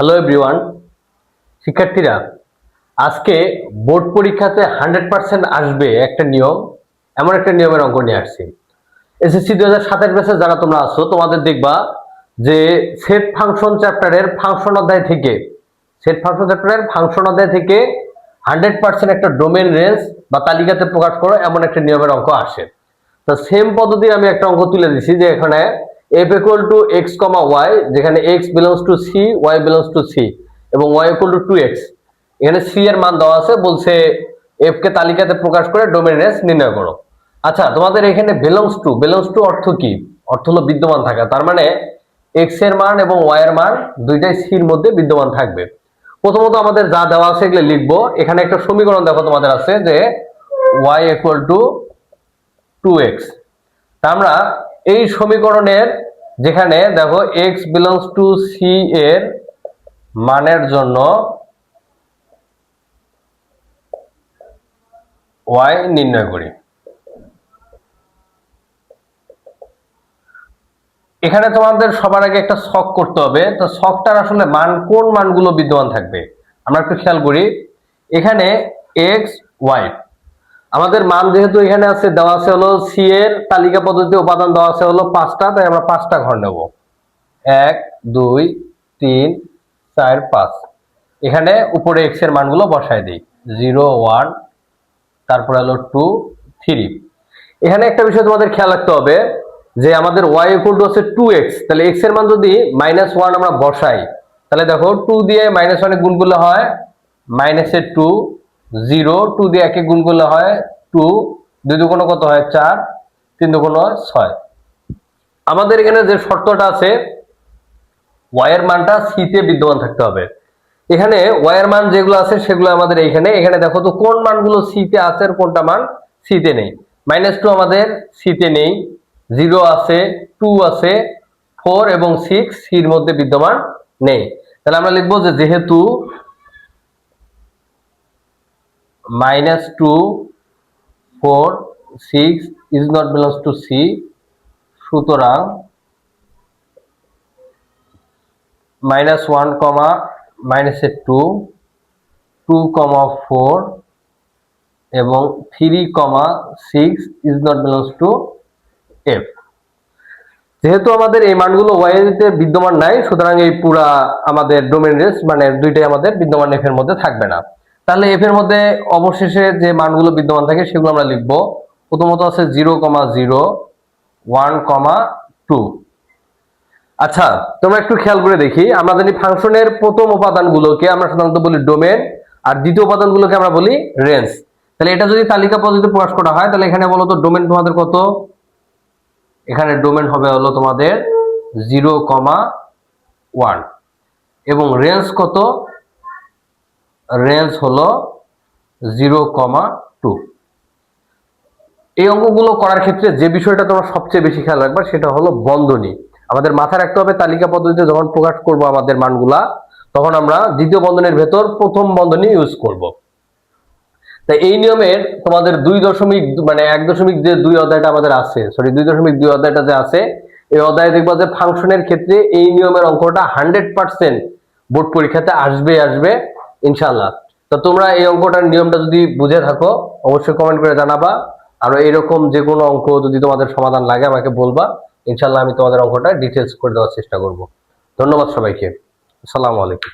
Hello everyone, শিক্ষার্থীরা, আজকে board পরীক্ষাতে 100% আসবে একটা নিয়ম, এমন একটা নিয়মের অঙ্ক নিয়ে আসছি। এসএসসি 2027 ব্যাচে যারা তোমরা আছো, তোমাদের দেখবা যে সেট ফাংশন চ্যাপ্টারের ফাংশন অধ্যায় থেকে 100% একটা ডোমেন রেঞ্জ বা তালিকাতে প্রকাশ করো, এমন একটা নিয়মের অঙ্ক আসে। তো সেম পদ্ধতি আমি একটা অঙ্ক তুলে দিছি যে এখানে f equal to x, y, যেখানে x belongs to c, y belongs to c এবং y equal to 2x। এখানে c এর মান দেওয়া আছে, বলছে f কে তালিকাতে প্রকাশ করে ডোমেন রেঞ্জ নির্ণয় করো। আচ্ছা, তোমাদের এখানে belongs to অর্থ কি? অর্থ হলো বিদ্যমান থাকা। তার মানে x এর মান এবং y এর মান দুইটাই c এর মধ্যে বিদ্যমান থাকবে। প্রথমত আমাদের যা দেওয়া আছে এগুলো লিখবো। এখানে একটা সমীকরণ দেখো তোমাদের আছে যে y equal to 2x। আমরা এই সমীকরণের যেখানে দেখো x belongs to c এর মানের জন্য y নির্ণয় করি। এখানে তোমাদের সবার আগে একটা ছক করতে হবে। তো ছকটার আসলে কোন মানগুলো বিদ্যমান থাকবে আমরা একটু খেয়াল করি। এখানে x, y আমাদের মান যেহেতু এখানে আছে, দেওয়া আছে হলো সি এর তালিকা পদ্ধতিতে উপাদান দেওয়া আছে হলো 5টা, তাই আমরা 5টা ঘর নেব। 1 2 3 4 5। এখানে উপরে x এর মানগুলো বসায় দিই, 0 1, তারপরে হলো 2 3। এখানে একটা বিষয় তোমাদের খেয়াল রাখতে হবে যে আমাদের y ইকুয়াল টু হচ্ছে 2x, তাহলে x এর মান যদি -1 আমরা বসাই, তাহলে দেখো 2 দিয়ে -1 এ গুণ করলে হয় -2, 0 2 দিয়ে 1 এ গুণ করলে হয় 2, 2 দুগুণ কত হয় 4, 3 দুগুণ 6। আমাদের এখানে যে শর্তটা আছে y এর মানটা c তে বিদ্যমান থাকতে হবে। এখানে y এর মান যেগুলো আছে সেগুলো আমাদের এখানে দেখো তো কোন মানগুলো c তে আছে আর কোনটা মান c তে নেই। -2 আমাদের c তে নেই, 0 আছে, 2 আছে, 4 এবং 6 c এর মধ্যে বিদ্যমান নেই। তাহলে আমরা লিখবো যে যেহেতু -2 4 6 is not belongs to c, সুতরাং -1, -2, 2, 4 এবং 3, 6 is not belongs to f। যেহেতু আমাদের এই মানগুলো y তে বিদ্যমান নাই, সুতরাং এই পুরা আমাদের ডোমেন রেঞ্জ মানে দুইটাই আমাদের বিদ্যমান f এর মধ্যে থাকবে না। তাহলে f এর মধ্যে অবশেষে যে মানগুলো বিদ্যমান থাকে সেগুলো আমরা লিখবো। প্রথমত আছে 0, 0, 1, 2। আচ্ছা, তোমরা একটু খেয়াল করে দেখি, আমরা জানি ফাংশনের প্রথম উপাদানগুলোকে আমরা সাধারণত বলি ডোমেন, আর দ্বিতীয় উপাদানগুলোকে আমরা বলি রেঞ্জ। তাহলে এটা যদি তালিকা পদ্ধতিতে প্রকাশ করা হয়, তাহলে এখানে বলো তো ডোমেন তোমাদের কত? এখানে ডোমেন হবে হলো তোমাদের 0, 1 এবং রেঞ্জ কত? রেঞ্জ হলো 0, 2। এই অঙ্কগুলো করার ক্ষেত্রে যে বিষয়টা তোমরা সবচেয়ে বেশি খেয়াল রাখবা সেটা হলো বন্ধনী। আমাদের মাথায় রাখতে হবে তালিকা পদ্ধতিতে যখন প্রকাশ করব আমাদের মানগুলা, তখন আমরা দ্বিতীয় বন্ধনীর ভেতর প্রথম বন্ধনী ইউজ করব। তাই এই নিয়মের তোমাদের 1.2 অধ্যায়টা আমাদের আছে, 2.2 অধ্যায়টা যে আছে, এই অধ্যায়ে দেখবা যে ফাংশনের ক্ষেত্রে এই নিয়মের অঙ্কটা 100% বোর্ড পরীক্ষাতে আসবে ইনশাআল্লাহ। তো তোমরা এই অঙ্কটার নিয়মটা যদি বুঝে থাকো অবশ্যই কমেন্ট করে জানাবা। আর এরকম যে কোনো অঙ্ক যদি তোমাদের সমাধান লাগে আমাকে বলবা, ইনশাআল্লাহ আমি তোমাদের অঙ্কটা ডিটেইলস করে দেওয়ার চেষ্টা করব। ধন্যবাদ সবাইকে। আসসালামু আলাইকুম।